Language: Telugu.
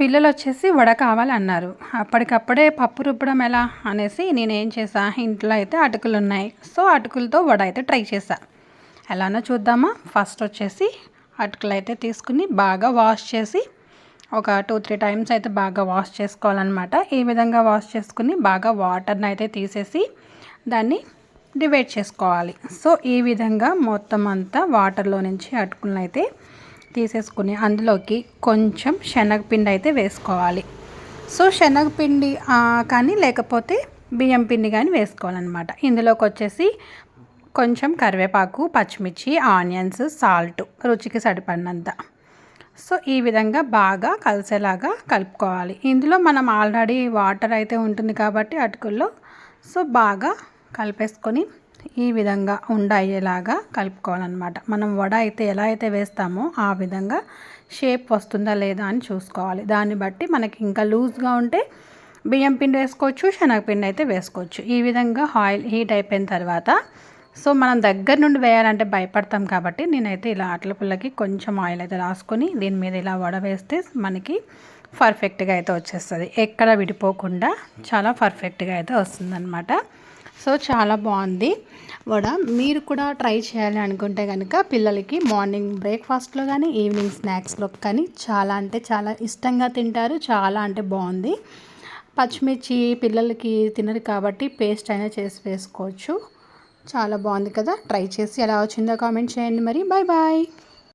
పిల్లలు వచ్చేసి వడ కావాలన్నారు. అప్పటికప్పుడే పప్పు రుబ్బడం ఎలా అనేసి నేనేం చేసా, ఇంట్లో అయితే అటుకులు ఉన్నాయి. సో అటుకులతో వడ అయితే ట్రై చేసా. ఎలానో చూద్దామా. ఫస్ట్ వచ్చేసి అటుకులు అయితే తీసుకుని బాగా వాష్ చేసి ఒక 2-3 టైమ్స్ అయితే బాగా వాష్ చేసుకోవాలన్నమాట. ఈ విధంగా వాష్ చేసుకుని బాగా వాటర్ని అయితే తీసేసి దాన్ని డివైడ్ చేసుకోవాలి. సో ఈ విధంగా మొత్తం అంతా వాటర్లో నుంచి అటుకులను అయితే తీసేసుకుని అందులోకి కొంచెం శనగపిండి అయితే వేసుకోవాలి. సో శనగపిండి కానీ లేకపోతే బియ్యం పిండి కానీ వేసుకోవాలన్నమాట. ఇందులోకి వచ్చేసి కొంచెం కరివేపాకు, పచ్చిమిర్చి, ఆనియన్స్, సాల్ట్ రుచికి సరిపడినంత. సో ఈ విధంగా బాగా కలిసేలాగా కలుపుకోవాలి. ఇందులో మనం ఆల్రెడీ వాటర్ అయితే ఉంటుంది కాబట్టి అటుకుల్లో సో బాగా కలిపేసుకొని ఈ విధంగా అయ్యేలాగా కలుపుకోవాలన్నమాట. మనం వడ అయితే ఎలా అయితే వేస్తామో ఆ విధంగా షేప్ వస్తుందా లేదా అని చూసుకోవాలి. దాన్ని బట్టి మనకి ఇంకా లూజ్గా ఉంటే బియ్యం పిండి వేసుకోవచ్చు, శనగపిండి అయితే వేసుకోవచ్చు. ఈ విధంగా ఆయిల్ హీట్ అయిపోయిన తర్వాత సో మనం దగ్గర నుండి వేయాలంటే భయపడతాం కాబట్టి నేనైతే ఇలా అట్ల పుల్లకి కొంచెం ఆయిల్ అయితే రాసుకొని దీని మీద ఇలా వడ వేస్తే మనకి పర్ఫెక్ట్గా అయితే వచ్చేస్తుంది. ఎక్కడ విడిపోకుండా చాలా పర్ఫెక్ట్గా అయితే వస్తుందన్నమాట. సో చాలా బాగుంది వడ. మీరు కూడా ట్రై చేయాలి అనుకుంటే కనుక పిల్లలకి మార్నింగ్ బ్రేక్ఫాస్ట్లో కానీ ఈవినింగ్ స్నాక్స్లో కానీ చాలా అంటే చాలా ఇష్టంగా తింటారు. చాలా అంటే బాగుంది. పచ్చిమిర్చి పిల్లలకి తినరు కాబట్టి పేస్ట్ అయినా చేసి వేసుకోవచ్చు. చాలా బాగుంది కదా. ట్రై చేసి ఎలా వచ్చిందో కామెంట్ చేయండి. మరి బాయ్ బాయ్.